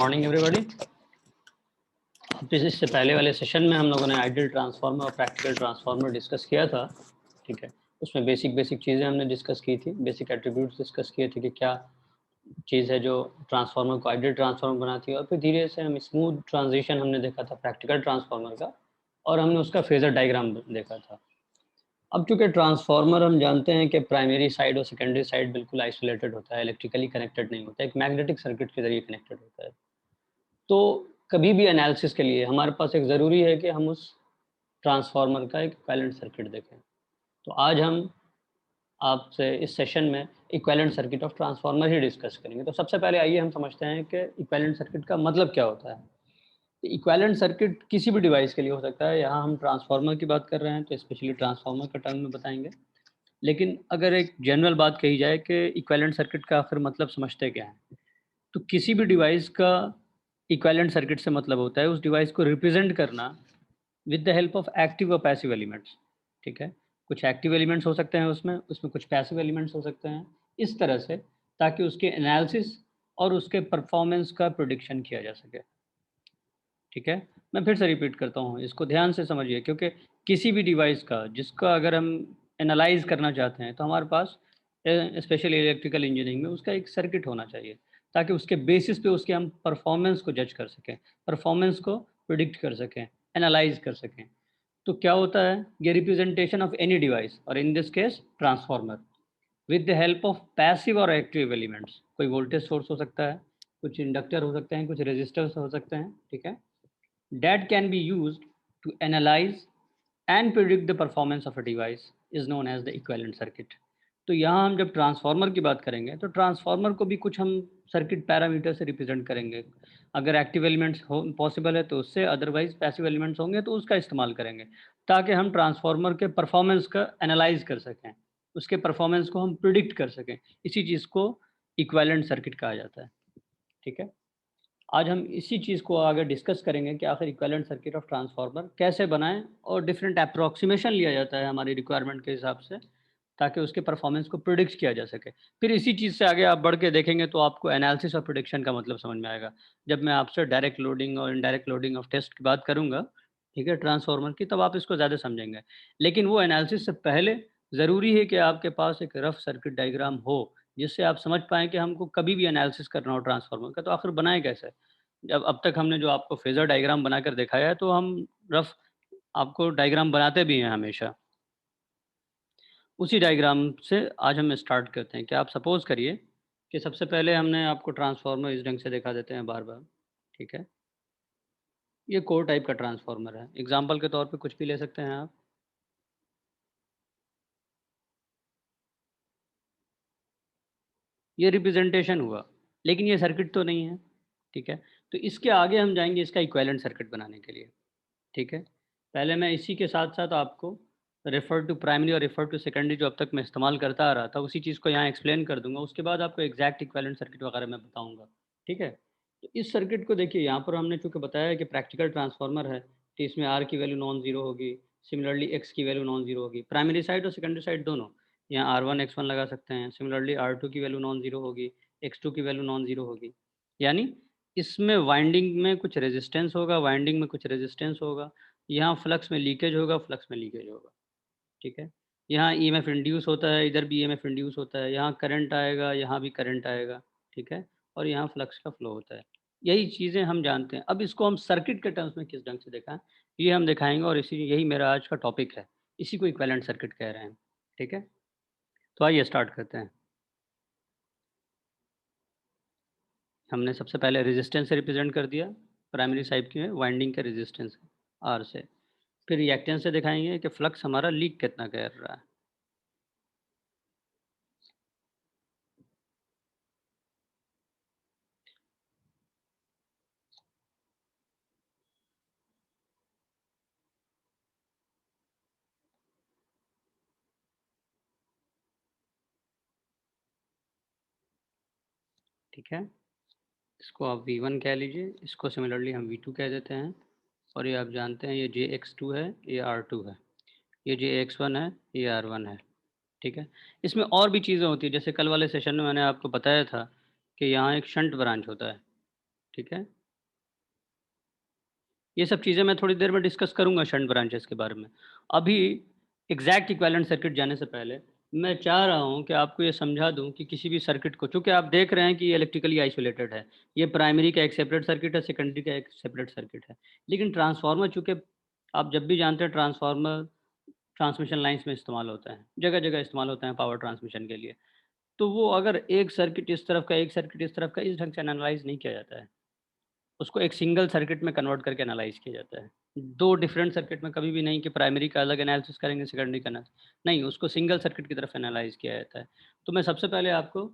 Morning everybody. इससे पहले वाले सेशन में हम लोगों ने आइडियल ट्रांसफार्मर और प्रैक्टिकल ट्रांसफार्मर डिस्कस किया था। ठीक है, उसमें बेसिक चीज़ें हमने डिस्कस की थी, बेसिक एट्रीब्यूट्स डिस्कस किए थे कि क्या चीज़ है जो ट्रांसफार्मर को आइडियल ट्रांसफार्मर बनाती है, और फिर धीरे से हम स्मूथ ट्रांजिशन हमने देखा था प्रैक्टिकल ट्रांसफार्मर का, और हमने उसका फेजर डायग्राम देखा था। अब चूंकि ट्रांसफार्मर हम जानते हैं कि प्राइमरी साइड और सेकेंडरी साइड बिल्कुल आइसोलेटेड होता है, इलेक्ट्रिकली कनेक्टेड नहीं होता है, एक मैग्नेटिक सर्किट के जरिए कनेक्टेड होता है। तो कभी भी एनालिसिस के लिए हमारे पास एक ज़रूरी है कि हम उस ट्रांसफार्मर का एक इक्विवेलेंट सर्किट देखें। तो आज हम आपसे इस सेशन में equivalent circuit of transformer he discuss करेंगे। तो सबसे पहले आइए हम समझते हैं कि इक्विवेलेंट सर्किट का मतलब क्या होता है। इक्विवेलेंट सर्किट किसी भी डिवाइस के लिए हो सकता है। यहाँ हम ट्रांसफार्मर की बात कर रहे हैं तो स्पेशली ट्रांसफार्मर का टर्म में बताएंगे। लेकिन अगर एक जनरल बात कही जाए कि इक्विवेलेंट सर्किट का आखिर मतलब समझते क्या है, तो किसी भी डिवाइस का इक्विवेलेंट सर्किट से मतलब होता है उस डिवाइस को रिप्रेजेंट करना with the help of active और पैसिव एलिमेंट्स। ठीक है, कुछ एक्टिव एलिमेंट्स हो सकते हैं उसमें उसमें कुछ पैसिव एलिमेंट्स हो सकते हैं, इस तरह से ताकि उसके एनालिसिस और उसके परफॉर्मेंस का प्रोडिक्शन किया जा सके। ठीक है, मैं फिर से रिपीट करता हूँ, इसको ध्यान से समझिए, क्योंकि किसी भी डिवाइस का जिसका अगर हम एनालाइज करना चाहते हैं तो हमारे पास स्पेशली इलेक्ट्रिकल इंजीनियरिंग में उसका एक सर्किट होना चाहिए, ताकि उसके बेसिस पे उसके हम परफॉर्मेंस को जज कर सकें, परफॉर्मेंस को प्रिडिक्ट कर सकें, एनालाइज कर सकें। तो क्या होता है, ये रिप्रेजेंटेशन ऑफ एनी डिवाइस और in this case transformer with the help of passive और एक्टिव एलिमेंट्स। कोई वोल्टेज सोर्स हो सकता है, कुछ इंडक्टर हो सकते हैं, कुछ रेजिस्टर्स हो सकते हैं। ठीक है, that can be used to analyze and predict the performance of a device is known as the equivalent circuit। तो यहाँ हम जब ट्रांसफार्मर की बात करेंगे तो ट्रांसफार्मर को भी कुछ हम सर्किट पैरामीटर से रिप्रेजेंट करेंगे। अगर एक्टिव एलिमेंट्स हो पॉसिबल है तो उससे, अदरवाइज पैसिव एलिमेंट्स होंगे तो उसका इस्तेमाल करेंगे, ताकि हम ट्रांसफार्मर के परफॉर्मेंस का एनालाइज कर सकें, उसके परफॉर्मेंस को हम प्रिडिक्ट कर सकें। इसी चीज़ को इक्विवेलेंट सर्किट कहा जाता है। ठीक है, आज हम इसी चीज़ को आगे डिस्कस करेंगे कि आखिर इक्विवेलेंट सर्किट ऑफ ट्रांसफार्मर कैसे बनाएं, और डिफरेंट अप्रोक्सीमेशन लिया जाता है हमारी रिक्वायरमेंट के हिसाब से, ताकि उसके परफॉर्मेंस को प्रिडिक्ट किया जा सके। फिर इसी चीज़ से आगे आप बढ़ के देखेंगे तो आपको एनालिसिस और प्रिडिक्शन का मतलब समझ में आएगा। जब मैं आपसे डायरेक्ट लोडिंग और इनडायरेक्ट लोडिंग ऑफ टेस्ट की बात करूँगा, ठीक है, ट्रांसफार्मर की, तब आप इसको ज़्यादा समझेंगे। लेकिन वो एनालिसिस से पहले ज़रूरी है कि आपके पास एक रफ सर्किट डायग्राम हो, जिससे आप समझ पाएँ कि हमको कभी भी एनालिसिस करना हो ट्रांसफार्मर का तो आखिर बनाएँ कैसे। जब अब तक हमने जो आपको फेज़र डायग्राम बनाकर दिखाया है, तो हम रफ आपको डायग्राम बनाते भी हैं हमेशा। उसी डायग्राम से आज हम स्टार्ट करते हैं कि आप सपोज़ करिए कि सबसे पहले हमने आपको ट्रांसफार्मर इस ढंग से दिखा देते हैं बार-बार। ठीक है? ये कोर टाइप का ट्रांसफार्मर है। एग्ज़ाम्पल के तौर पे कुछ भी ले सकते हैं आप। ये रिप्रेजेंटेशन हुआ, लेकिन ये सर्किट तो नहीं है। ठीक है? तो इसके आगे हम जाएँगे इसका इक्विवेलेंट सर्किट बनाने के लिए। ठीक है? पहले मैं इसी के साथ-साथ आपको रेफर टू प्राइमरी और रेफर टू सेकेंडरी जो अब तक मैं इस्तेमाल करता आ रहा था, उसी चीज़ को यहाँ एक्सप्लेन कर दूँगा। उसके बाद आपको एग्ज़ैक्ट इक्विवेलेंट सर्किट वगैरह मैं बताऊँगा। ठीक है? तो इस सर्किट को देखिए, यहाँ पर हमने चूँकि बताया है कि प्रैक्टिकल ट्रांसफार्मर है, तो इसमें R की वैल्यू नॉन ज़ीरो होगी, सिमिलरली X की वैल्यू नॉन ज़ीरो होगी, प्राइमरी साइड और सेकेंडरी साइड दोनों। यहाँ R1 X1 लगा सकते हैं, सिमिलरली R2 की वैल्यू नॉन ज़ीरो होगी, X2 की वैल्यू नॉन ज़ीरो होगी। यानी इसमें वाइंडिंग में कुछ रेजिस्टेंस होगा, वाइंडिंग में कुछ रेजिस्टेंस होगा। यहाँ फ्लक्स में लीकेज होगा, फ्लक्स में लीकेज होगा। ठीक है? यहाँ ईएमएफ इंड्यूस होता है, इधर भी ईएमएफ इंड्यूस होता है, यहाँ करंट आएगा, यहाँ भी करंट आएगा। ठीक है? और यहाँ फ्लक्स का फ्लो होता है। यही चीज़ें हम जानते हैं। अब इसको हम सर्किट के टर्म्स में किस ढंग से दिखाएँ, ये हम दिखाएँगे, और इसी यही मेरा आज का टॉपिक है। इसी को इक्विवेलेंट सर्किट कह रहे हैं। ठीक है? तो आइए स्टार्ट करते हैं। हमने सबसे पहले रेजिस्टेंस से रिप्रेजेंट कर दिया, प्राइमरी साइड की है वाइंडिंग का रेजिस्टेंस है, आर से। फिर रिएक्टेंस से दिखाएँगे कि फ्लक्स हमारा लीक कितना कर रहा है। ठीक है? इसको आप V1 कह लीजिए, इसको सिमिलरली हम V2 कह देते हैं, और ये आप जानते हैं ये JX2 है, ये R2 है, ये JX1 है, ये R1 है। ठीक है? इसमें और भी चीज़ें होती हैं, जैसे कल वाले सेशन में मैंने आपको बताया था कि यहाँ एक शंट ब्रांच होता है। ठीक है, ये सब चीज़ें मैं थोड़ी देर में डिस्कस करूँगा शंट ब्रांचेस के बारे में। अभी एग्जैक्ट इक्विवेलेंट सर्किट जाने से पहले मैं चाह रहा हूँ कि आपको ये समझा दूँ कि किसी भी सर्किट को, चूँकि आप देख रहे हैं कि ये इलेक्ट्रिकली आइसोलेटेड है, ये प्राइमरी का एक सेपरेट सर्किट है, सेकेंडरी का एक सेपरेट सर्किट है। लेकिन ट्रांसफार्मर, चूँकि आप जब भी जानते हैं ट्रांसफार्मर ट्रांसमिशन लाइन्स में इस्तेमाल होता है, जगह-जगह इस्तेमाल होते हैं पावर ट्रांसमिशन के लिए। तो वो अगर एक सर्किट इस तरफ का, एक सर्किट इस तरफ का, इस ढंग से एनालाइज़ नहीं किया जाता है। उसको एक सिंगल सर्किट में कन्वर्ट करके एनालाइज़ किया जाता है। 2 डिफरेंट सर्किट में कभी भी नहीं कि प्राइमरी का अलग एनालिसिस करेंगे, सेकेंडरी का नहीं, उसको सिंगल सर्किट की तरफ एनालाइज़ किया जाता है। तो मैं सबसे पहले आपको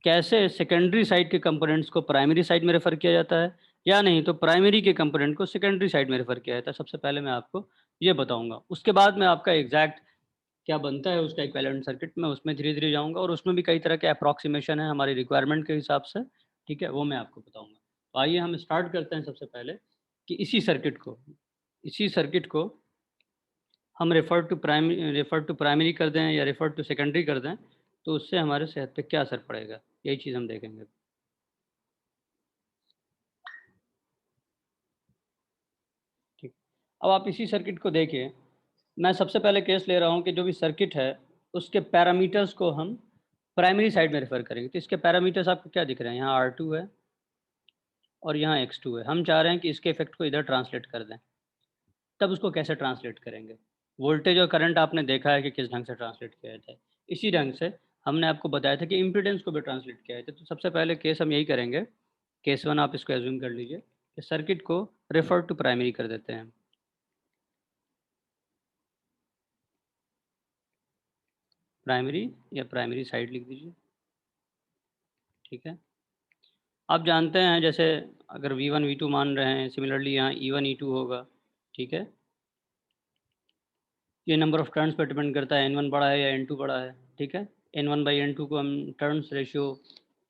कैसे सेकेंडरी साइड के कंपोनेंट्स को प्राइमरी साइड में रेफ़र किया जाता है, या नहीं तो प्राइमरी के कंपोनेंट को सेकेंडरी साइड में रेफ़र किया जाता है, सबसे पहले मैं आपको ये बताऊँगा। उसके बाद मैं आपका एग्ज़ैक्ट क्या बनता है उसका इक्विवेलेंट सर्किट, मैं उसमें धीरे-धीरे जाऊँगा और उसमें भी कई तरह के एप्रोक्सिमेशन है हमारी रिक्वायरमेंट के हिसाब से, ठीक है? वो मैं आपको बताऊँगा। तो आइए हम स्टार्ट करते हैं सबसे पहले कि इसी सर्किट को हम रेफर टू प्राइमरी कर दें या रेफर टू सेकेंडरी कर दें, तो उससे हमारे सेहत पे क्या असर पड़ेगा? यही चीज़ हम देखेंगे। ठीक। अब आप इसी सर्किट को देखिए, मैं सबसे पहले केस ले रहा हूँ कि जो भी सर्किट है, उसके पैरामीटर्स को हम प्राइमरी साइड में रेफर करेंगे। तो इसके पैरामीटर्स आपको क्या दिख रहे हैं? यहाँ R2 है और यहाँ X2 है। हम चाह रहे हैं कि इसके इफ़ेक्ट को इधर ट्रांसलेट कर दें। तब उसको कैसे ट्रांसलेट करेंगे? वोल्टेज और करंट आपने देखा है कि किस ढंग से ट्रांसलेट किया जाता है। इसी ढंग से हमने आपको बताया था कि इम्पीडेंस को भी ट्रांसलेट किया जाता है। तो सबसे पहले केस हम यही करेंगे, केस 1 आप इसको अज़्यूम कर लीजिए कि सर्किट को रेफर टू प्राइमरी कर देते हैं। प्राइमरी या प्राइमरी साइड लिख दीजिए, ठीक है? आप जानते हैं जैसे अगर V1 V2 मान रहे हैं, सिमिलरली यहाँ E1 E2 होगा, ठीक है? ये नंबर ऑफ टर्न्स पे डिपेंड करता है, N1 बड़ा है या N2 बड़ा है, ठीक है? N1/N2 को हम टर्न्स रेशियो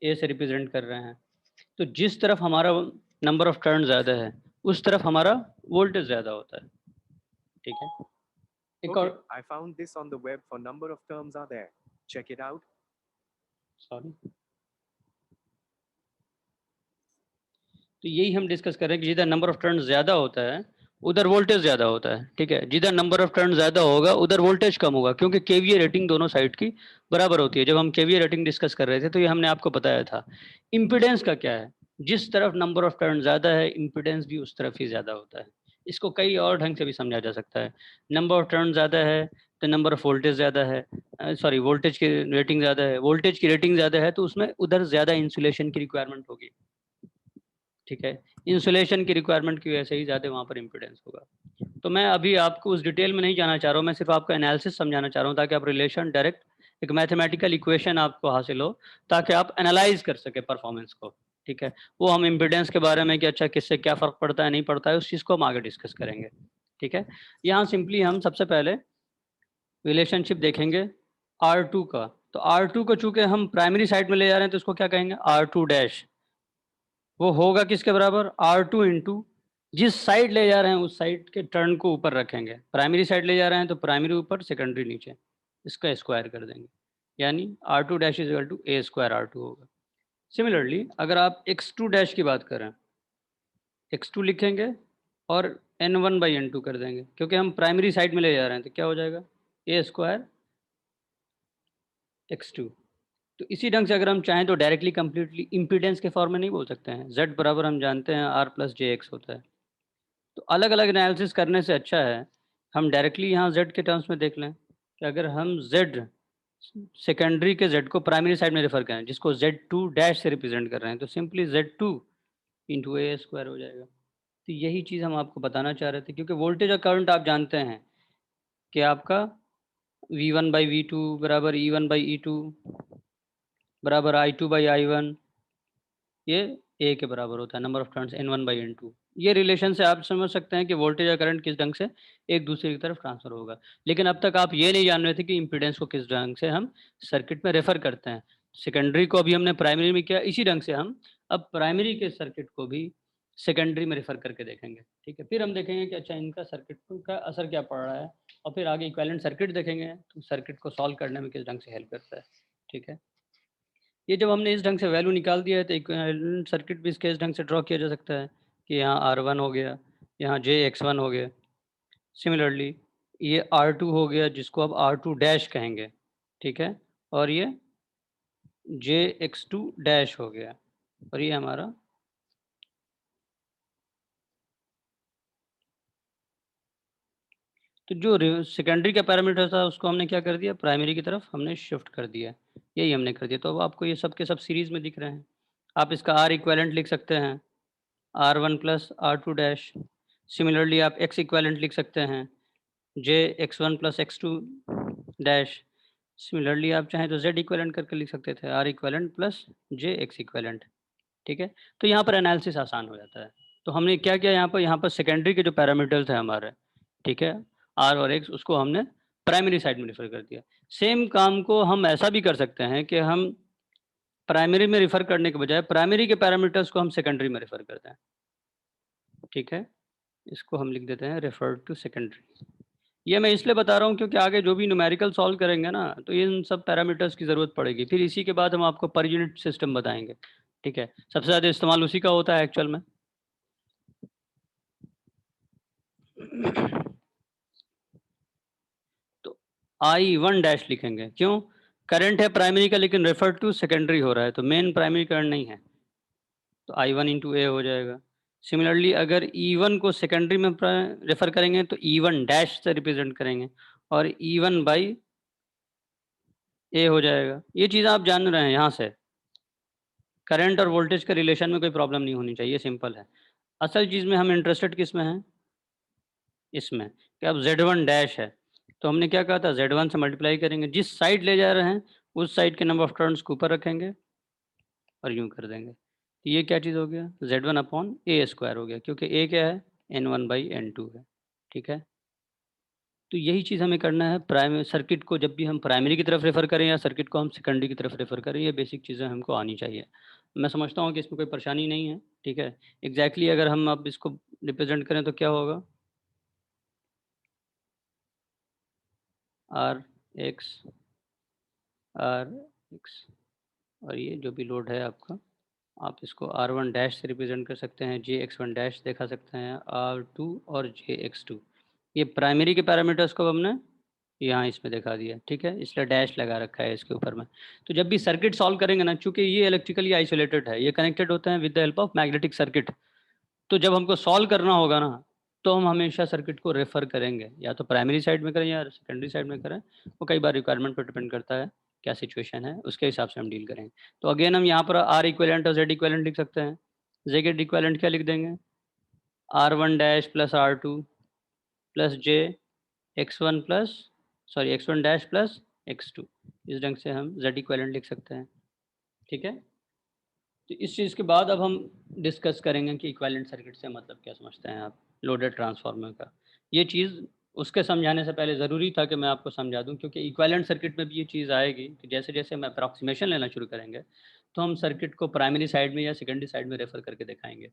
A से रिप्रेजेंट कर रहे हैं। तो जिस तरफ हमारा नंबर ऑफ टर्न ज़्यादा है, उस तरफ हमारा वोल्टेज ज़्यादा होता है, ठीक है? एक Okay, और I found this on the web for number of terms are there. Check it out. Sorry, तो यही हम डिस्कस कर रहे हैं कि जिधर नंबर ऑफ टर्न ज़्यादा होता है, उधर वोल्टेज ज़्यादा होता है, ठीक है? जिधर नंबर ऑफ टर्न ज़्यादा होगा, उधर वोल्टेज कम होगा, क्योंकि केवीए रेटिंग दोनों साइड की बराबर होती है। जब हम केवीए रेटिंग डिस्कस कर रहे थे, तो ये हमने आपको बताया था। इम्पीडेंस का क्या है? जिस तरफ नंबर ऑफ टर्न ज़्यादा है, इम्पीडेंस भी उस तरफ ही ज़्यादा होता है। इसको कई और ढंग से भी समझा जा सकता है। नंबर ऑफ टर्न ज़्यादा है, तो नंबर ऑफ वोल्टेज ज़्यादा है, सॉरी, वोल्टेज की रेटिंग ज़्यादा है, वोल्टेज की रेटिंग ज़्यादा है, तो उसमें उधर ज़्यादा इंसुलेशन की रिक्वायरमेंट होगी। ठीक है, इंसुलेशन की रिक्वायरमेंट की वजह से ही ज़्यादा वहाँ पर इम्पीडेंस होगा। तो मैं अभी आपको उस डिटेल में नहीं जाना चाह रहा हूँ, मैं सिर्फ आपको एनालिसिस समझाना चाह रहा हूँ, ताकि आप रिलेशन डायरेक्ट एक मैथमेटिकल इक्वेशन आपको हासिल हो, ताकि आप एनालाइज कर सके परफॉर्मेंस को। ठीक है, वो हम इम्पीडेंस के बारे में कि अच्छा किससे क्या फ़र्क पड़ता है, नहीं पड़ता है, उस चीज़ को हम आगे डिस्कस करेंगे। ठीक है, यहाँ सिंपली हम सबसे पहले रिलेशनशिप देखेंगे R2 का। तो R2 को चूंकि हम प्राइमरी साइड में ले जा रहे हैं, तो इसको क्या कहेंगे? R2 dash. वो होगा किसके बराबर? R2 इंटू जिस साइड ले जा रहे हैं उस साइड के टर्न को ऊपर रखेंगे। प्राइमरी साइड ले जा रहे हैं तो प्राइमरी ऊपर, सेकेंडरी नीचे, इसका स्क्वायर कर देंगे, यानी R2 dash is equal to a square R2 होगा। सिमिलरली अगर आप X2 डैश की बात करें, X2 लिखेंगे और N1/N2 कर देंगे, क्योंकि हम प्राइमरी साइड में ले जा रहे हैं, तो क्या हो जाएगा? ए स्क्वायर X2। तो इसी ढंग से अगर हम चाहें तो डायरेक्टली कंप्लीटली इम्पीडेंस के फॉर्म में नहीं बोल सकते हैं। Z बराबर हम जानते हैं R प्लस JX होता है। तो अलग-अलग एनालिसिस करने से अच्छा है हम डायरेक्टली यहाँ Z के टर्म्स में देख लें कि अगर हम Z सेकेंडरी के Z को प्राइमरी साइड में रेफर करें, जिसको Z2 डैश से रिप्रेजेंट कर रहे हैं, तो सिंपली Z2 इंटू ए स्क्वायर हो जाएगा। तो यही चीज़ हम आपको बताना चाह रहे थे, क्योंकि वोल्टेज और करंट आप जानते हैं कि आपका V1/V2 बराबर E1/E2 बराबर I2/I1, ये ए के बराबर होता है, नंबर ऑफ टर्न्स N1/N2। ये रिलेशन से आप समझ सकते हैं कि वोल्टेज या करंट किस ढंग से एक दूसरे की तरफ ट्रांसफर होगा। लेकिन अब तक आप ये नहीं जान रहे थे कि इम्पीडेंस को किस ढंग से हम सर्किट में रेफर करते हैं। सेकेंडरी को अभी हमने प्राइमरी में किया, इसी ढंग से हम अब प्राइमरी के सर्किट को भी सेकेंडरी में रेफर करके देखेंगे। ठीक है, फिर हम देखेंगे कि अच्छा इनका सर्किट का असर क्या पड़ रहा है, और फिर आगे इक्विवेलेंट सर्किट देखेंगे तो सर्किट को सॉल्व करने में किस ढंग से हेल्प करता है। ठीक है, ये जब हमने इस ढंग से वैल्यू निकाल दिया है तो इक्विवेलेंट सर्किट भी इसके इस ढंग से ड्रॉ किया जा सकता है कि यहाँ R1 हो गया, यहाँ JX1 हो गया। सिमिलरली ये R2 हो गया जिसको अब R2 डैश कहेंगे, ठीक है, और ये JX2 डैश हो गया, और ये हमारा तो जो सेकेंडरी का पैरामीटर था उसको हमने क्या कर दिया, प्राइमरी की तरफ हमने शिफ्ट कर दिया, यही हमने कर दिया। तो अब आपको ये सब के सब सीरीज में दिख रहे हैं। आप इसका R इक्वेलेंट लिख सकते हैं, R1 plus R2 dash. Similarly आप X इक्वेलेंट लिख सकते हैं, JX1 plus X2 dash. Similarly आप चाहें तो Z इक्वेलेंट करके लिख सकते थे, R equivalent plus JX equivalent, ठीक है। तो यहाँ पर एनालिसिस आसान हो जाता है। तो हमने क्या किया यहाँ पर सेकेंडरी के जो पैरामीटर्स हैं हमारे, ठीक है, R और X, उसको हमने प्राइमरी साइड में रेफर कर दिया। सेम काम को हम ऐसा भी कर सकते हैं कि हम प्राइमरी में रेफर करने के बजाय प्राइमरी के पैरामीटर्स को हम सेकेंडरी में रेफर करते हैं, ठीक है। इसको हम लिख देते हैं रेफर टू सेकेंडरी। ये मैं इसलिए बता रहा हूँ क्योंकि आगे जो भी न्यूमेरिकल सॉल्व करेंगे ना तो इन सब पैरामीटर्स की ज़रूरत पड़ेगी। फिर इसी के बाद हम आपको पर यूनिट सिस्टम बताएंगे, ठीक है। सबसे ज़्यादा इस्तेमाल उसी का होता है एक्चुअल में। तो I1 डैश लिखेंगे, क्यों? करंट है प्राइमरी का लेकिन रेफर टू सेकेंडरी हो रहा है, तो मेन प्राइमरी करंट नहीं है, तो I1 इंटू ए हो जाएगा। सिमिलरली अगर E1 को सेकेंडरी में रेफर करेंगे तो E1 डैश से रिप्रेजेंट करेंगे, और E1 बाई ए हो जाएगा। ये चीज़ आप जान रहे हैं, यहाँ से करंट और वोल्टेज के रिलेशन में कोई प्रॉब्लम नहीं होनी चाहिए, सिंपल है। असल चीज़ में हम इंटरेस्टेड किस में हैं, इसमें कि अब Z1 डैश है, तो हमने क्या कहा था, Z1 से मल्टीप्लाई करेंगे, जिस साइड ले जा रहे हैं उस साइड के नंबर ऑफ टर्न्स को ऊपर रखेंगे और यूं कर देंगे। तो ये क्या चीज़ हो गया, Z1 अपॉन ए स्क्वायर हो गया, क्योंकि ए क्या है, N1 बाई N2 है, ठीक है। तो यही चीज़ हमें करना है प्राइमरी सर्किट को, जब भी हम प्राइमरी की तरफ रेफर करें या सर्किट को हम सेकेंडरी की तरफ रेफर करें, ये बेसिक चीज़ें हमको आनी चाहिए। मैं समझता हूँ कि इसमें कोई परेशानी नहीं है, ठीक है। एग्जैक्टली अगर हम अब इसको रिप्रेजेंट करें तो क्या होगा, आर एक्स, और ये जो भी लोड है आपका, आप इसको R1 डैश से रिप्रेजेंट कर सकते हैं, JX1 डैश दिखा सकते हैं, R2 और JX2। ये प्राइमरी के पैरामीटर्स को हमने यहाँ इसमें दिखा दिया, ठीक है, इसलिए डैश लगा रखा है इसके ऊपर में। तो जब भी सर्किट सॉल्व करेंगे ना, चूंकि ये इलेक्ट्रिकली आइसोलेटेड है, ये कनेक्टेड होते हैं with the help of magnetic circuit, तो जब हमको सॉल्व करना होगा ना तो हम हमेशा सर्किट को रेफर करेंगे, या तो प्राइमरी साइड में करें या सेकेंडरी साइड में करें, वो कई बार रिक्वायरमेंट पर डिपेंड करता है क्या सिचुएशन है, उसके हिसाब से हम डील करेंगे। तो अगेन हम यहाँ पर आर इक्वेलेंट और जेड इक्वेलेंट लिख सकते हैं। जेड इक्वेलेंट क्या लिख देंगे, R1 dash plus R2 plus J X1 plus X1 dash plus X2, इस ढंग से हम जेड इक्वेलेंट लिख सकते हैं, ठीक है। तो इस चीज़ के बाद अब हम डिस्कस करेंगे कि इक्विवेलेंट सर्किट से मतलब क्या समझते हैं आप, लोडेड ट्रांसफार्मर का। ये चीज़ उसके समझाने से पहले ज़रूरी था कि मैं आपको समझा दूं, क्योंकि इक्विवेलेंट सर्किट में भी ये चीज़ आएगी कि जैसे जैसे हम अप्रॉक्सीमेशन लेना शुरू करेंगे तो हम सर्किट को प्राइमरी साइड में या सेकेंडरी साइड में रेफर करके दिखाएंगे,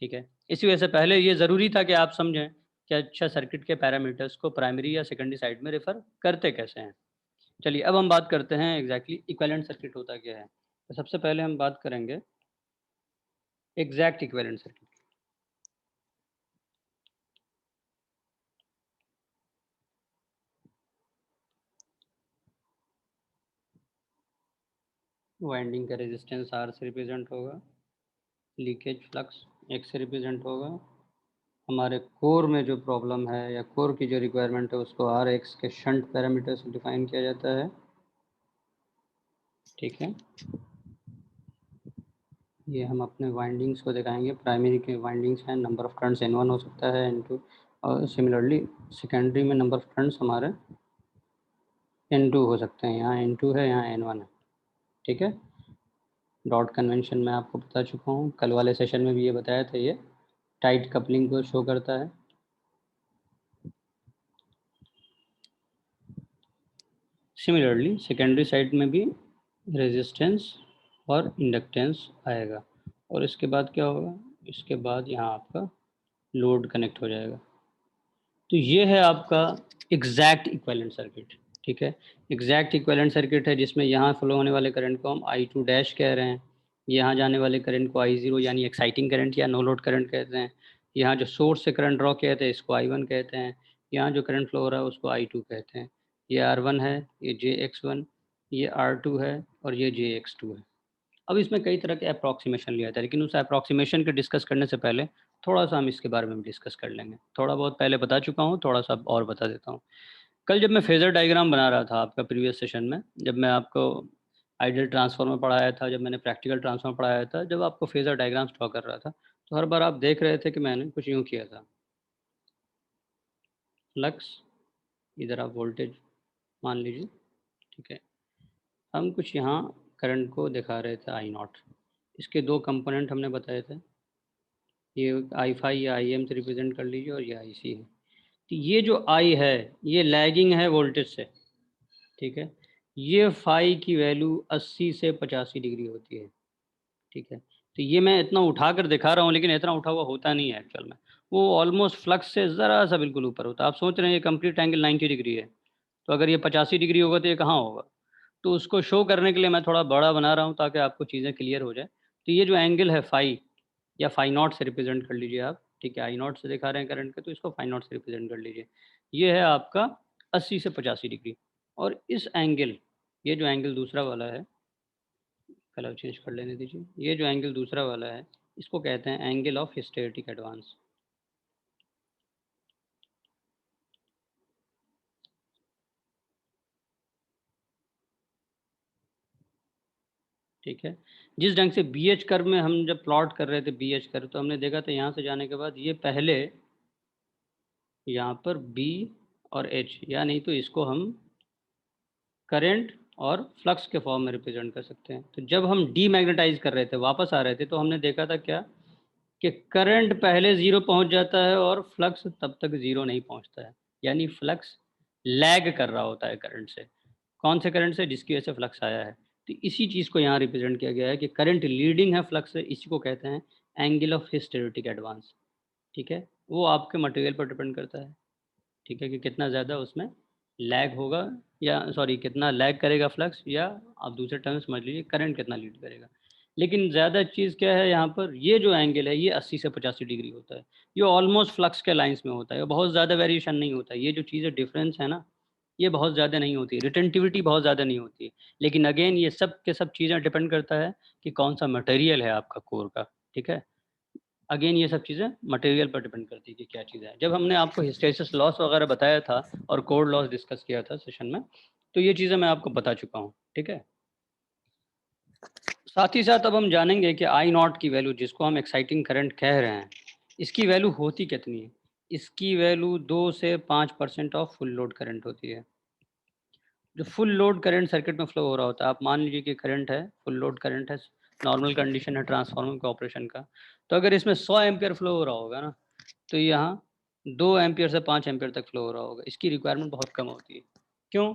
ठीक है। इसी वजह से पहले ये ज़रूरी था कि आप समझें कि अच्छा सर्किट के पैरामीटर्स को प्राइमरी या सेकेंडरी साइड में रेफर करते कैसे हैं। चलिए अब हम बात करते हैं एग्जैक्टली इक्विवेलेंट सर्किट होता क्या है। तो सबसे पहले हम बात करेंगे एग्जैक्ट इक्विवेलेंट सर्किट। वाइंडिंग का रेजिस्टेंस R से रिप्रेजेंट होगा, लीकेज फ्लक्स X से रिप्रेजेंट होगा। हमारे कोर में जो प्रॉब्लम है या कोर की जो रिक्वायरमेंट है उसको R X के शंट पैरामीटर से डिफाइन किया जाता है, ठीक है। ये हम अपने वाइंडिंग्स को दिखाएंगे, प्राइमरी के वाइंडिंग्स हैं, नंबर ऑफ टर्न्स N1 हो सकता है, N2, और सिमिलरली सेकेंडरी में नंबर ऑफ टर्न्स हमारे N2 हो सकते हैं, यहाँ N2 है, यहाँ N1 है, ठीक है। डॉट कन्वेंशन मैं आपको बता चुका हूँ, कल वाले सेशन में भी ये बताया था, ये टाइट कपलिंग को शो करता है। सिमिलरली सेकेंडरी साइड में भी रेजिस्टेंस और इंडक्टेंस आएगा, और इसके बाद क्या होगा, इसके बाद यहाँ आपका लोड कनेक्ट हो जाएगा। तो ये है आपका एग्जैक्ट इक्विवेलेंट सर्किट, ठीक है। एग्जैक्ट इक्विवेलेंट सर्किट है जिसमें यहाँ फ्लो होने वाले करंट को हम I2 डैश कह रहे हैं, यहाँ जाने वाले करंट को I0 यानी एक्साइटिंग करंट या नो लोड करंट कहते हैं, यहाँ जो सोर्स से करंट ड्रॉ कहते हैं इसको I1 कहते हैं, यहाँ जो करंट फ्लो हो रहा है उसको I2 कहते हैं। ये R1 है, ये JX1, ये R2 है और ये JX2 है। अब इसमें कई तरह के अप्रॉक्सीमेशन लिया था, लेकिन उस अप्रॉक्सीमेशन के डिस्कस करने से पहले थोड़ा सा हम इसके बारे में डिस्कस कर लेंगे। थोड़ा बहुत पहले बता चुका हूँ, थोड़ा सा और बता देता हूँ। कल जब मैं फेज़र डायग्राम बना रहा था आपका प्रीवियस सेशन में, जब मैं आपको आइडियल ट्रांसफार्मर पढ़ाया था, जब मैंने प्रैक्टिकल ट्रांसफार्मर पढ़ाया था, जब आपको फेज़र डायग्राम्स ड्रॉ कर रहा था, तो हर बार आप देख रहे थे कि मैंने कुछ यूँ किया था। फ्लक्स, इधर आप वोल्टेज मान लीजिए, ठीक है। हम कुछ यहाँ करंट को दिखा रहे थे I नॉट। इसके दो कंपोनेंट हमने बताए थे, ये I5 या IM से रिप्रेजेंट कर लीजिए और ये IC है। तो ये जो I है ये लैगिंग है वोल्टेज से, ठीक है। ये फाई की वैल्यू 80 से 85 डिग्री होती है, ठीक है। तो ये मैं इतना उठा कर दिखा रहा हूँ, लेकिन इतना उठा हुआ होता नहीं है एक्चुअल में, वो ऑलमोस्ट फ्लक्स से ज़रा सा बिल्कुल ऊपर होता है। आप सोच रहे हैं ये कंप्लीट एंगल 90 डिग्री है, तो अगर ये 85 डिग्री होगा तो ये कहाँ होगा। तो उसको शो करने के लिए मैं थोड़ा बड़ा बना रहा हूँ ताकि आपको चीज़ें क्लियर हो जाए। तो ये जो एंगल है फाई या फाई नॉट से रिप्रेजेंट कर लीजिए आप, ठीक है। आई नॉट से दिखा रहे हैं करंट के, तो इसको फाई नॉट से रिप्रेजेंट कर लीजिए। ये है आपका 80 से 85 डिग्री। और इस एंगल, ये जो एंगल दूसरा वाला है, कलर चेंज कर लेने दीजिए, ये जो एंगल दूसरा वाला है इसको कहते हैं एंगल ऑफ हिस्टेरेटिक एडवांस, ठीक है। जिस ढंग से बी एच कर्व में हम जब प्लॉट कर रहे थे बी एच कर्व, तो हमने देखा था यहाँ से जाने के बाद ये पहले यहाँ पर बी और एच, या नहीं तो इसको हम करंट और फ्लक्स के फॉर्म में रिप्रेजेंट कर सकते हैं। तो जब हम डीमैग्नेटाइज कर रहे थे, वापस आ रहे थे, तो हमने देखा था क्या कि करंट पहले ज़ीरो पहुंच जाता है और फ्लक्स तब तक ज़ीरो नहीं पहुंचता है, यानी फ्लक्स लैग कर रहा होता है करंट से। कौन से करंट से? जिसकी वजह से फ्लक्स आया है। तो इसी चीज़ को यहाँ रिप्रेजेंट किया गया है कि करंट लीडिंग है फ्लक्स से, इसी को कहते हैं एंगल ऑफ हिस्टेरेटिक एडवांस, ठीक है। वो आपके मटेरियल पर डिपेंड करता है, ठीक है, कि कितना ज़्यादा उसमें लैग होगा, या सॉरी कितना लैग करेगा फ्लक्स, या आप दूसरे टर्म समझ लीजिए करंट कितना लीड करेगा। लेकिन ज़्यादा चीज़ क्या है यहाँ पर, ये जो एंगल है ये 80 से 85 डिग्री होता है। ये ऑलमोस्ट फ्लक्स के लाइंस में होता है, बहुत ज़्यादा वेरिएशन नहीं होता है। ये जो चीज़ें डिफरेंस है ना, ये बहुत ज़्यादा नहीं होती, रिटेंटिविटी बहुत ज़्यादा नहीं होती। लेकिन अगेन ये सब के सब चीज़ें डिपेंड करता है कि कौन सा मटेरियल है आपका कोर का, ठीक है। अगेन ये सब चीज़ें मटेरियल पर डिपेंड करती है कि क्या चीज़ है। जब हमने आपको हिस्टैरिसीस लॉस वगैरह बताया था और कोर लॉस डिस्कस किया था सेशन में, तो ये चीज़ें मैं आपको बता चुका हूँ, ठीक है। साथ ही साथ अब हम जानेंगे कि आई नॉट की वैल्यू, जिसको हम एक्साइटिंग करंट कह रहे हैं, इसकी वैल्यू होती कितनी है। इसकी वैल्यू 2 से 5% ऑफ फुल लोड करंट होती है। जो फुल लोड करंट सर्किट में फ्लो हो रहा होता है, आप मान लीजिए कि करंट है, फुल लोड करंट है, नॉर्मल कंडीशन है ट्रांसफार्मर के ऑपरेशन का, तो अगर इसमें 100 एम्पियर फ्लो हो रहा होगा ना, तो यहाँ 2 एम्पियर से 5 एम्पियर तक फ्लो हो रहा होगा। इसकी रिक्वायरमेंट बहुत कम होती है। क्यों?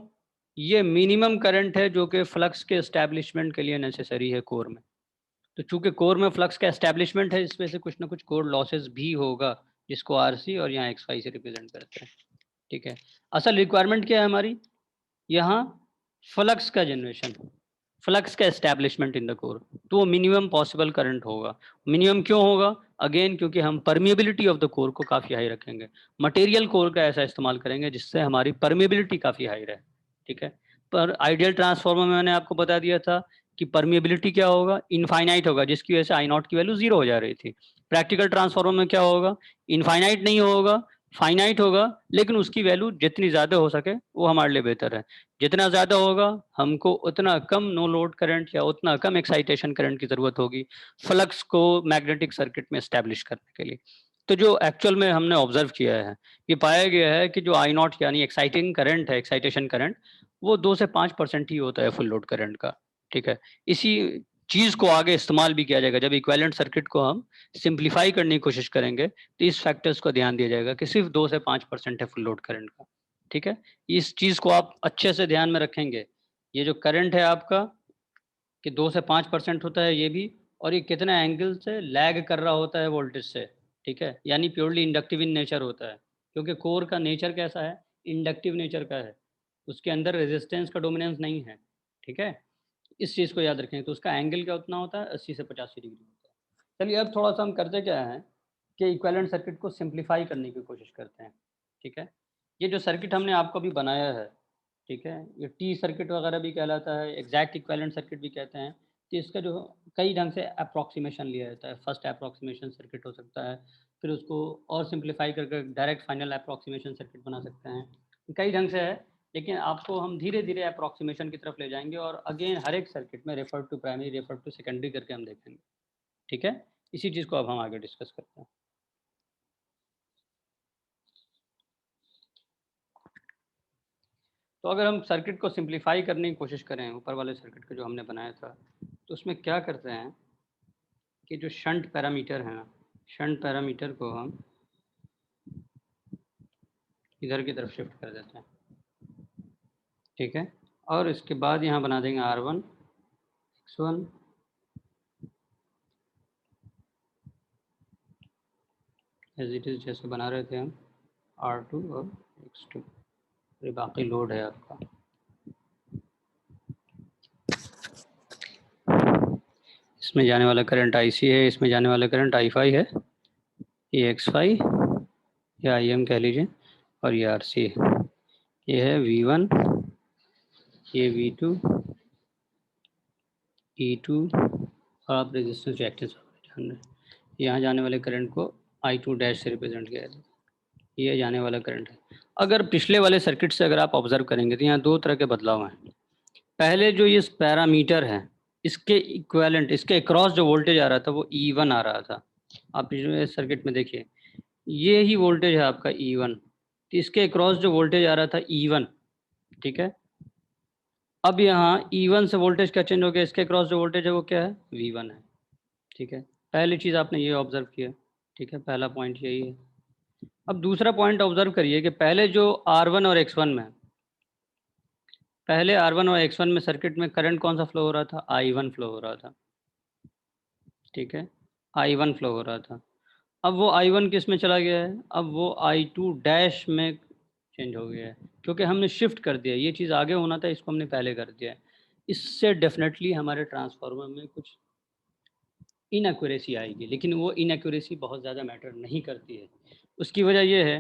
ये मिनिमम करंट है जो कि फ्लक्स के एस्टैब्लिशमेंट के लिए नेसेसरी है कोर में। तो चूंकि कोर में फ्लक्स का एस्टैब्लिशमेंट है, इस वजह से कुछ ना कुछ कोर लॉसेस भी होगा, जिसको आरसी और यहाँ एक्स वाई से रिप्रेजेंट करते हैं, ठीक है। असल रिक्वायरमेंट क्या है हमारी यहाँ? फ्लक्स का जनरेशन, फ्लक्स का एस्टैब्लिशमेंट इन द कोर। तो वो मिनिमम पॉसिबल करंट होगा। मिनिमम क्यों होगा? अगेन क्योंकि हम परमिएबिलिटी ऑफ द कोर को काफ़ी हाई रखेंगे, मटेरियल कोर का ऐसा इस्तेमाल करेंगे जिससे हमारी परमिएबिलिटी काफ़ी हाई रहे, ठीक है। पर आइडियल ट्रांसफार्मर में मैंने आपको बता दिया था कि परमिएबिलिटी क्या होगा, इनफाइनाइट होगा, जिसकी वजह से आई नॉट की वैल्यू जीरो हो जा रही थी। प्रैक्टिकल ट्रांसफार्मर में क्या होगा, इनफाइनाइट नहीं होगा, फाइनाइट होगा, लेकिन उसकी वैल्यू जितनी ज़्यादा हो सके वो हमारे लिए बेहतर है। जितना ज़्यादा होगा हमको उतना कम नो लोड करंट या उतना कम एक्साइटेशन करंट की ज़रूरत होगी फ्लक्स को मैग्नेटिक सर्किट में एस्टैब्लिश करने के लिए। तो जो एक्चुअल में हमने ऑब्जर्व किया है, ये पाया गया है कि जो आई नॉट यानी एक्साइटिंग करंट है, एक्साइटेशन करंट, वो 2 से 5% ही होता है फुल लोड करंट का, ठीक है। इसी चीज़ को आगे इस्तेमाल भी किया जाएगा जब इक्विवेलेंट सर्किट को हम सिंप्लीफाई करने की कोशिश करेंगे, तो इस फैक्टर्स को ध्यान दिया जाएगा कि सिर्फ 2 से 5% है फुल लोड करंट का, ठीक है। इस चीज़ को आप अच्छे से ध्यान में रखेंगे। ये जो करंट है आपका कि 2 से 5% होता है ये भी, और ये कितना एंगल से लैग कर रहा होता है वोल्टेज से, ठीक है, यानी प्योरली इंडक्टिव इन नेचर होता है, क्योंकि कोर का नेचर कैसा है, इंडक्टिव नेचर का है। उसके अंदर रेजिस्टेंस का डोमिनेंस नहीं है, ठीक है, इस चीज़ को याद रखें। तो उसका एंगल क्या उतना होता है, 80 से 85 डिग्री होता है। चलिए अब थोड़ा सा हम करते क्या हैं कि इक्विवेलेंट सर्किट को सिंप्लीफाई करने की कोशिश करते हैं, ठीक है। ये जो सर्किट हमने आपको अभी बनाया है, ठीक है, ये टी सर्किट वगैरह भी कहलाता है, एग्जैक्ट इक्विवेलेंट सर्किट भी कहते हैं। तो इसका जो कई ढंग से अप्रॉक्सीमेशन लिया जाता है। फर्स्ट अप्रॉक्सीमेशन सर्किट हो सकता है, फिर उसको और सिंप्लीफाई करके डायरेक्ट फाइनल अप्रॉक्सीमेशन सर्किट बना सकते हैं। कई ढंग से है, लेकिन आपको हम धीरे धीरे अप्रॉक्सीमेशन की तरफ ले जाएंगे और अगेन हर एक सर्किट में refer to primary, refer to secondary करके हम देखेंगे, ठीक है। इसी चीज़ को अब हम आगे डिस्कस करते हैं। तो अगर हम सर्किट को सिंप्लीफाई करने की कोशिश करें, ऊपर वाले सर्किट को जो हमने बनाया था, तो उसमें क्या करते हैं कि जो शंट पैरामीटर है ना, शंट पैरामीटर को हम इधर की तरफ शिफ्ट कर देते हैं, ठीक है। और इसके बाद यहाँ बना देंगे R1 X1 as it is, जैसे बना रहे थे हम R2 और X2। ये बाकी लोड है आपका। इसमें जाने वाला करंट IC है, इसमें जाने वाला करंट I5 है, ये X5 या IM कह लीजिए, और ये RC है। ये है V1, ये V2, E2, और आप रेजिस्टेंस रिएक्टेंस जान रहे हैं। यहाँ जाने वाले करंट को I2 डैश से रिप्रेजेंट किया जाता है, ये जाने वाला करंट है। अगर पिछले वाले सर्किट से अगर आप ऑब्जर्व करेंगे तो यहाँ दो तरह के बदलाव हैं। पहले जो ये पैरामीटर है, इसके इक्विवेलेंट, इसके अक्रॉस जो वोल्टेज आ रहा था वो E1 आ रहा था। आप पिछले सर्किट में देखिए, ये ही वोल्टेज है आपका E1, तो इसके अक्रॉस जो वोल्टेज आ रहा था E1, ठीक है। अब यहाँ E1 से वोल्टेज क्या चेंज हो गया, इसके अक्रॉस जो वोल्टेज है वो क्या है, V1 है, ठीक है। पहली चीज़ आपने ये ऑब्जर्व किया, ठीक है, पहला पॉइंट यही है। अब दूसरा पॉइंट ऑब्जर्व करिए कि पहले जो R1 और X1 में, पहले R1 और X1 में सर्किट में करंट कौन सा फ्लो हो रहा था, I1 फ्लो हो रहा था, ठीक है, I1 फ्लो हो रहा था। अब वो I1 किस में चला गया है, अब वो I2 डैश में चेंज हो गया है, क्योंकि हमने शिफ्ट कर दिया। ये चीज़ आगे होना था, इसको हमने पहले कर दिया है। इससे डेफिनेटली हमारे ट्रांसफार्मर में कुछ इनएक्यूरेसी आएगी, लेकिन वो इनएक्यूरेसी बहुत ज़्यादा मैटर नहीं करती है। उसकी वजह ये है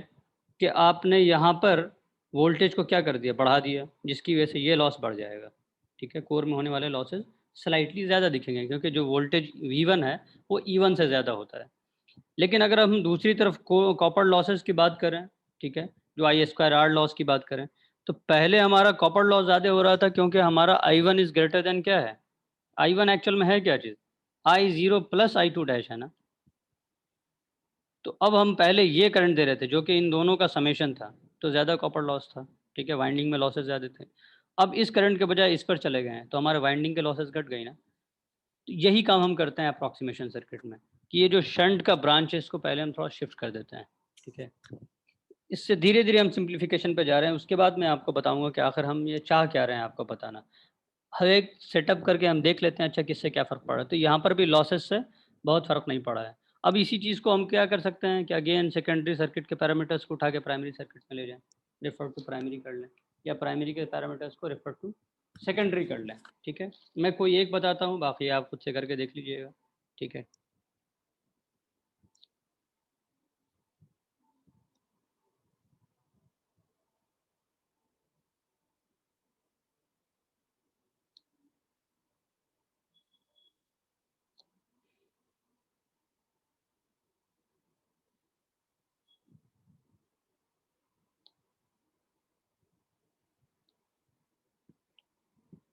कि आपने यहाँ पर वोल्टेज को क्या कर दिया, बढ़ा दिया, जिसकी वजह से ये लॉस बढ़ जाएगा, ठीक है। कोर में होने वाले लॉसेज स्लाइटली ज़्यादा दिखेंगे, क्योंकि जो वोल्टेज V1 है वो E1 से ज़्यादा होता है। लेकिन अगर हम दूसरी तरफ कॉपर लॉसेस की बात करें, ठीक है, जो I² R लॉस की बात करें, तो पहले हमारा कॉपर लॉस ज़्यादा हो रहा था, क्योंकि हमारा I1 इज़ ग्रेटर देन क्या है, I1 एक्चुअल में है क्या चीज़, I0 प्लस I2 डैश है ना। तो अब हम पहले ये करंट दे रहे थे जो कि इन दोनों का समेशन था, तो ज़्यादा कॉपर लॉस था, ठीक है, वाइंडिंग में लॉसेस ज़्यादा थे। अब इस करंट के बजाय इस पर चले गए हैं, तो हमारे वाइंडिंग के लॉसेस घट गई ना। तो यही काम हम करते हैं अप्रॉक्सीमेशन सर्किट में, कि ये जो शंट का ब्रांच है इसको पहले हम थोड़ा शिफ्ट कर देते हैं, ठीक है। इससे धीरे धीरे हम सिंप्लीफिकेशन पे जा रहे हैं। उसके बाद मैं आपको बताऊंगा कि आखिर हम ये चाह क्या रहे हैं आपको बताना। हर एक सेटअप करके हम देख लेते हैं अच्छा किससे क्या फ़र्क पड़ा है। तो यहाँ पर भी लॉसेस से बहुत फ़र्क नहीं पड़ा है। अब इसी चीज़ को हम क्या कर सकते हैं कि अगेन सेकेंडरी सर्किट के पैरामीटर्स को उठा के प्राइमरी सर्किट में ले जाएं, रेफर टू प्राइमरी कर लें, या प्राइमरी के पैरामीटर्स को रेफर टू सेकेंडरी कर लें, ठीक है। मैं कोई एक बताता हूँ, बाकी आप खुद से करके देख लीजिएगा, ठीक है।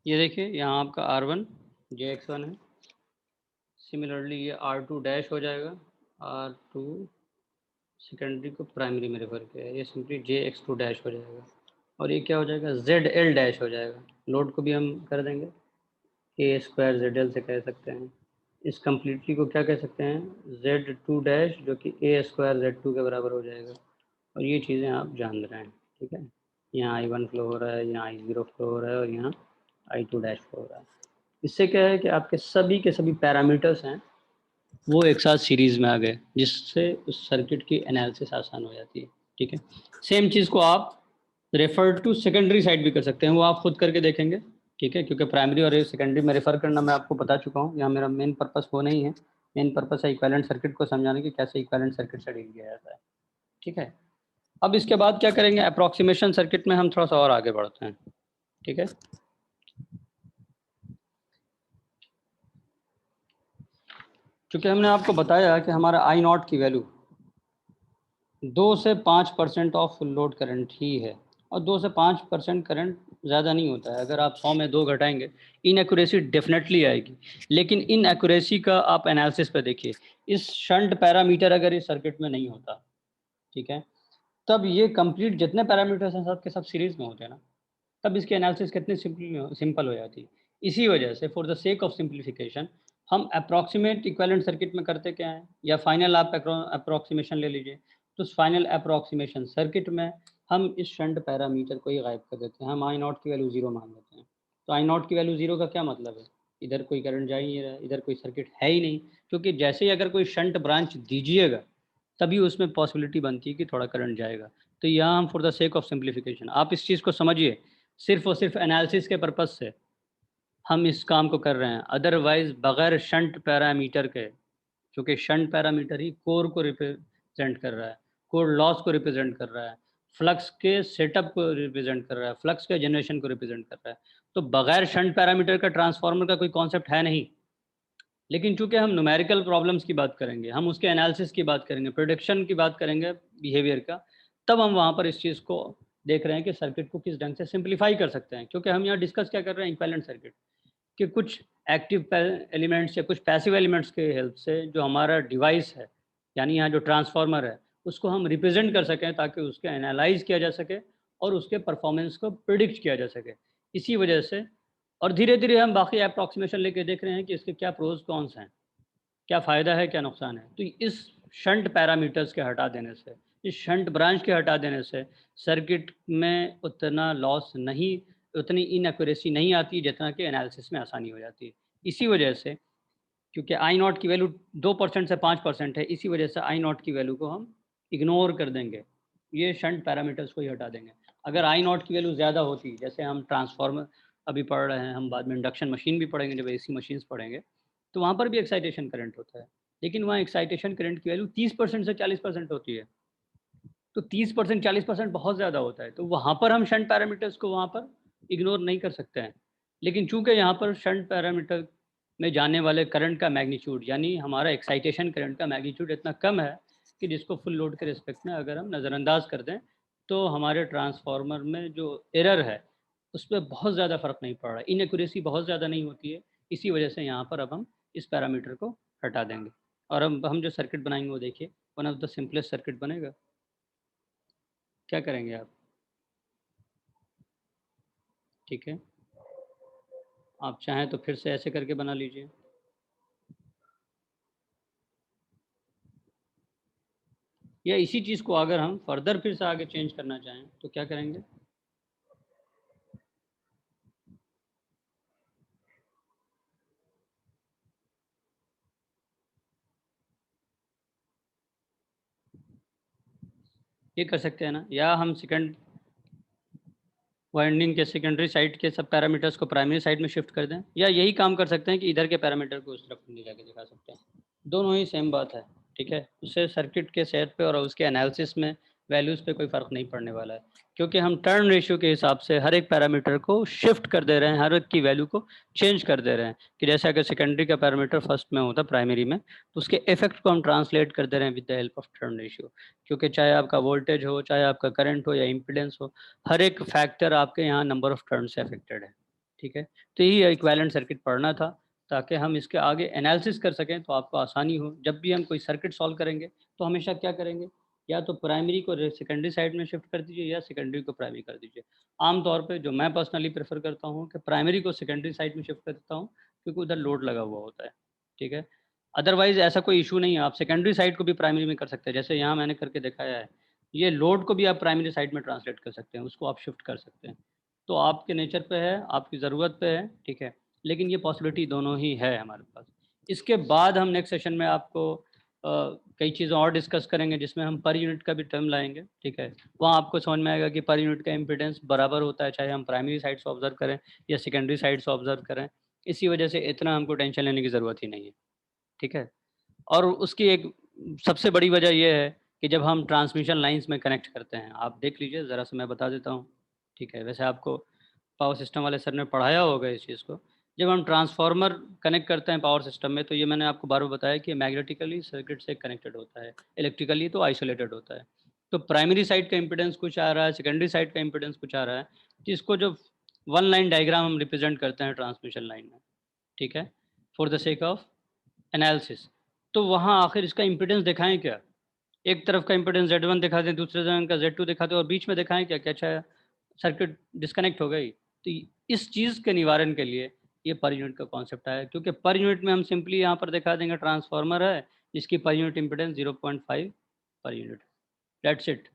ये देखिए यहाँ आपका R1 JX1 है, सिमिलरली ये R2 डैश हो जाएगा, R2 सेकेंडरी को प्राइमरी में रेफर किया है, ये सिंपली JX2 डैश हो जाएगा। और ये क्या हो जाएगा, ZL डैश हो जाएगा। लोड को भी हम कर देंगे A² ZL से कह सकते हैं। इस कम्प्लीटली को क्या कह सकते हैं, Z2 डैश, जो कि A² Z2 के बराबर हो जाएगा। और ये चीज़ें आप जान रहे हैं, ठीक है। यहाँ I1 फ्लो हो रहा है, यहाँ I0 फ्लो हो रहा है, और यहाँ I2 डैश फ्लो हो रहा है। इससे क्या है कि आपके सभी के सभी पैरामीटर्स हैं वो एक साथ सीरीज़ में आ गए, जिससे उस सर्किट की एनालिसिस आसान हो जाती है, ठीक है। सेम चीज़ को आप रेफर टू सेकेंडरी साइड भी कर सकते हैं, वो आप खुद करके देखेंगे, ठीक है, क्योंकि प्राइमरी और सेकेंडरी में रेफर करना मैं आपको बता चुका हूँ, यहाँ मेरा मेन पर्पस वो नहीं है। मेन पर्पस है इक्विवेलेंट सर्किट को समझाने की, कैसे इक्विवेलेंट सर्किट से डील किया जाता है, ठीक है। अब इसके बाद क्या करेंगे, अप्रोक्सीमेशन सर्किट में हम थोड़ा सा और आगे बढ़ते हैं, ठीक है। क्योंकि हमने आपको बताया कि हमारा आई नॉट की वैल्यू 2 से 5% ऑफ फुल लोड करंट ही है, और 2 से 5% करंट ज़्यादा नहीं होता है। अगर आप 100 में 2 घटाएंगे इनएक्यूरेसी डेफिनेटली आएगी, लेकिन इनएक्यूरेसी का आप एनालिसिस पे देखिए, इस शंट पैरामीटर अगर इस सर्किट में नहीं होता, ठीक है, तब ये कंप्लीट जितने पैरामीटर्स हैं सब के सब सीरीज में होते हैं ना, तब इसकी एनालिसिस कितनी सिंपल हो जाती है। इसी वजह से for the sake of simplification हम अप्रॉक्सीमेट इक्विवेलेंट सर्किट में करते क्या है, या फाइनल आप अप्रॉक्सीमेशन ले लीजिए, तो फाइनल अप्रॉक्सीमेशन सर्किट में हम इस शंट पैरामीटर को ही गायब कर देते हैं, हम आई नॉट की वैल्यू 0 मान लेते हैं। तो आई नॉट की वैल्यू 0 का क्या मतलब है, इधर कोई करंट जा ही नहीं रहा है, इधर कोई सर्किट है ही नहीं, क्योंकि जैसे ही अगर कोई शंट ब्रांच दीजिएगा तभी उसमें पॉसिबिलिटी बनती है कि थोड़ा करंट जाएगा। तो यहाँ हम for the sake of simplification, आप इस चीज़ को समझिए, सिर्फ और सिर्फ एनालिसिस के पर्पज से हम इस काम को कर रहे हैं, अदरवाइज बगैर शंट पैरामीटर के, क्योंकि शंट पैरामीटर ही कोर को रिप्रेजेंट कर रहा है, कोर लॉस को रिप्रेजेंट कर रहा है, फ्लक्स के सेटअप को रिप्रेजेंट कर रहा है, फ्लक्स के जनरेशन को रिप्रेजेंट कर रहा है। तो बगैर शंट पैरामीटर का ट्रांसफार्मर का कोई कॉन्सेप्ट है नहीं। लेकिन चूंकि हम न्यूमेरिकल प्रॉब्लम्स की बात करेंगे, हम उसके एनालिसिस की बात करेंगे, प्रोडिक्शन की बात करेंगे बिहेवियर का, तब हम वहाँ पर इस चीज़ को देख रहे हैं कि सर्किट को किस ढंग से सिंप्लीफाई कर सकते हैं। क्योंकि हम यहाँ डिस्कस क्या कर रहे हैं, इक्विवेलेंट सर्किट, कि कुछ एक्टिव एलिमेंट्स या कुछ पैसिव एलिमेंट्स के हेल्प से जो हमारा डिवाइस है, यानी यहाँ जो ट्रांसफार्मर है, उसको हम रिप्रेजेंट कर सकें ताकि उसके एनालाइज किया जा सके और उसके परफॉर्मेंस को प्रिडिक्ट किया जा सके। इसी वजह से, और धीरे धीरे हम बाकी अप्रॉक्सीमेशन लेके देख रहे हैं कि इसके क्या प्रोज कॉन्स हैं, क्या फ़ायदा है क्या नुकसान है। तो इस शंट पैरामीटर्स के हटा देने से, इस शंट ब्रांच के हटा देने से सर्किट में उतना लॉस नहीं, उतनी इनएक्यूरेसी नहीं आती जितना कि एनालिसिस में आसानी हो जाती है। इसी वजह से, क्योंकि आई नॉट की वैल्यू 2% से 5% है, इसी वजह से आई नॉट की वैल्यू को हम इग्नोर कर देंगे, ये शंट पैरामीटर्स को ही हटा देंगे। अगर आई नॉट की वैल्यू ज़्यादा होती, जैसे हम ट्रांसफार्मर अभी पढ़ रहे हैं, हम बाद में इंडक्शन मशीन भी पढ़ेंगे, जब एसी मशीन्स पढ़ेंगे तो वहाँ पर भी एक्साइटेशन करंट होता है, लेकिन वहाँ एक्साइटेशन करंट की वैल्यू 30% से 40% होती है। तो 30% 40% बहुत ज़्यादा होता है, तो वहाँ पर हम शंट पैरामीटर्स को वहाँ पर इग्नोर नहीं कर सकते हैं। लेकिन चूंकि यहाँ पर शंट पैरामीटर में जाने वाले करंट का मैग्नीट्यूड, यानी हमारा एक्साइटेशन करंट का मैग्नीट्यूड इतना कम है कि जिसको फुल लोड के रिस्पेक्ट में अगर हम नज़रअंदाज कर दें तो हमारे ट्रांसफार्मर में जो एरर है उस पर बहुत ज़्यादा फ़र्क नहीं पड़ रहा, इनएक्यूरेसी बहुत ज़्यादा नहीं होती है। इसी वजह से यहाँ पर अब हम इस पैरामीटर को हटा देंगे, और अब हम जो सर्किट बनाएंगे वो देखिए, one of the simplest circuit बनेगा। क्या करेंगे आप, ठीक है, आप चाहें तो फिर से ऐसे करके बना लीजिए, या इसी चीज़ को अगर हम फर्दर फिर से आगे चेंज करना चाहें तो क्या करेंगे, ये कर सकते हैं ना, या हम सेकंड वाइंडिंग के सेकेंडरी साइड के सब पैरामीटर्स को प्राइमरी साइड में शिफ्ट कर दें, या यही काम कर सकते हैं कि इधर के पैरामीटर को उस तरफ ले जाके दिखा सकते हैं। दोनों ही सेम बात है, ठीक है, उससे सर्किट के सेट पे और उसके एनालिसिस में वैल्यूज़ पे कोई फ़र्क नहीं पड़ने वाला है, क्योंकि हम टर्न रेशियो के हिसाब से हर एक पैरामीटर को शिफ्ट कर दे रहे हैं, हर एक की वैल्यू को चेंज कर दे रहे हैं। कि जैसे अगर सेकेंडरी का पैरामीटर फर्स्ट में होता प्राइमरी में, तो उसके इफेक्ट को हम ट्रांसलेट कर दे रहे हैं with the help of turn ratio. क्योंकि चाहे आपका वोल्टेज हो, चाहे आपका करंट हो या इम्पिडेंस हो, हर एक फैक्टर आपके यहाँ नंबर ऑफ टर्न से अफेक्टेड है, ठीक है। तो यही इक्विवेलेंट सर्किट पढ़ना था ताकि हम इसके आगे एनालिसिस कर सकें, तो आपको आसानी हो। जब भी हम कोई सर्किट सॉल्व करेंगे तो हमेशा क्या करेंगे, या तो प्राइमरी को सेकेंडरी साइड में शिफ्ट कर दीजिए या सेकेंडरी को प्राइमरी कर दीजिए। आमतौर पे जो मैं पर्सनली प्रेफर करता हूँ कि प्राइमरी को सेकेंडरी साइड में शिफ्ट कर देता हूँ, क्योंकि उधर लोड लगा हुआ होता है, ठीक है। अदरवाइज ऐसा कोई इशू नहीं है, आप सेकेंडरी साइड को भी प्राइमरी में कर सकते हैं, जैसे यहाँ मैंने करके दिखाया है। ये लोड को भी आप प्राइमरी साइड में ट्रांसलेट कर सकते हैं, उसको आप शिफ्ट कर सकते हैं। तो आपके नेचर पे है, आपकी ज़रूरत पे है, ठीक है। लेकिन ये पॉसिबिलिटी दोनों ही है हमारे पास। इसके बाद हम नेक्स्ट सेशन में आपको कई चीज़ें और डिस्कस करेंगे जिसमें हम पर यूनिट का भी टर्म लाएंगे, ठीक है। वहाँ आपको समझ में आएगा कि पर यूनिट का इम्पीडेंस बराबर होता है, चाहे हम प्राइमरी साइड से ऑब्जर्व करें या सेकेंडरी साइड से ऑब्जर्व करें। इसी वजह से इतना हमको टेंशन लेने की ज़रूरत ही नहीं है, ठीक है। और उसकी एक सबसे बड़ी वजह ये है कि जब हम ट्रांसमिशन लाइन्स में कनेक्ट करते हैं, आप देख लीजिए ज़रा सा, मैं बता देता हूँ, ठीक है। वैसे आपको पावर सिस्टम वाले सर ने पढ़ाया होगा इस चीज़ को। जब हम ट्रांसफार्मर कनेक्ट करते हैं पावर सिस्टम में, तो ये मैंने आपको बार-बार बताया कि मैग्नेटिकली सर्किट से कनेक्टेड होता है, इलेक्ट्रिकली तो आइसोलेटेड होता है। तो प्राइमरी साइड का इम्पीडेंस कुछ आ रहा है, सेकेंडरी साइड का इम्पीडेंस कुछ आ रहा है, जिसको जो वन लाइन डायग्राम हम रिप्रेजेंट करते हैं ट्रांसमिशन लाइन में, ठीक है, for the sake of analysis. तो वहाँ आखिर इसका इम्पीडेंस दिखाएँ क्या? एक तरफ का इम्पीडेंस Z1 दिखा दें, दूसरे तरफ का Z2 दिखा दें और बीच में दिखाएँ क्या? क्या अच्छा सर्किट डिस्कनेक्ट हो गई? तो इस चीज़ के निवारण के लिए ये पर यूनिट का कॉन्सेप्ट आया, क्योंकि पर यूनिट में हम सिंपली यहाँ पर दिखा देंगे ट्रांसफार्मर है, जिसकी per unit impedance 0.5 per unit, that's it.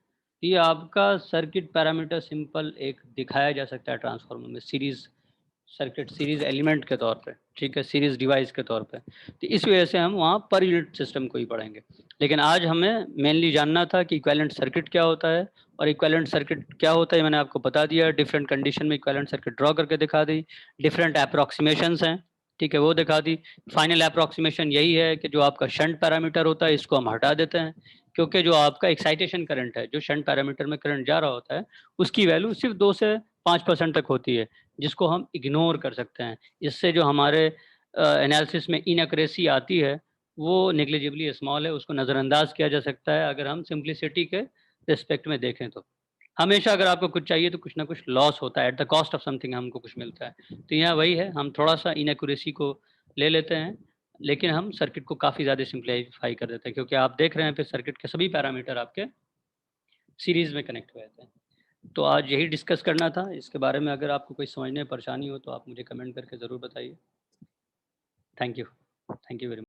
ये आपका सर्किट पैरामीटर सिंपल एक दिखाया जा सकता है ट्रांसफार्मर में सीरीज़ सर्किट, सीरीज़ एलिमेंट के तौर पे, ठीक है, सीरीज़ डिवाइस के तौर पे। तो इस वजह से हम वहाँ पर यूनिट सिस्टम को ही पढ़ेंगे। लेकिन आज हमें मेनली जानना था कि इक्विवेलेंट सर्किट क्या होता है, और इक्विवेलेंट सर्किट क्या होता है मैंने आपको बता दिया। डिफरेंट कंडीशन में इक्विवेलेंट सर्किट ड्रॉ करके दिखा दी। डिफरेंट एप्रोक्सीमेशंस हैं, ठीक है, वो दिखा दी। फाइनल एप्रोक्सीमेशन यही है कि जो आपका शंट पैरामीटर होता है इसको हम हटा देते हैं, क्योंकि जो आपका एक्साइटेशन करंट है, जो शंट पैरामीटर में करंट जा रहा होता है, उसकी वैल्यू सिर्फ 2 से 5% तक होती है, जिसको हम इग्नोर कर सकते हैं। इससे जो हमारे एनालिसिस में इनएक्यूरेसी आती है, वो नेग्लिजिबली स्मॉल है, उसको नज़रअंदाज किया जा सकता है अगर हम सिंप्लिसिटी के रिस्पेक्ट में देखें तो। हमेशा अगर आपको कुछ चाहिए तो कुछ ना कुछ लॉस होता है, at the cost of something हमको कुछ मिलता है। तो यहाँ वही है, हम थोड़ा-सा इनएक्यूरेसी को ले लेते हैं, लेकिन हम सर्किट को काफ़ी ज़्यादा सिम्प्लीफाई कर देते हैं, क्योंकि आप देख रहे हैं फिर सर्किट के सभी पैरामीटर आपके सीरीज़ में कनेक्ट हुए थे। तो आज यही डिस्कस करना था। इसके बारे में अगर आपको कोई समझने में परेशानी हो तो आप मुझे कमेंट करके ज़रूर बताइए। Thank you. Thank you very much.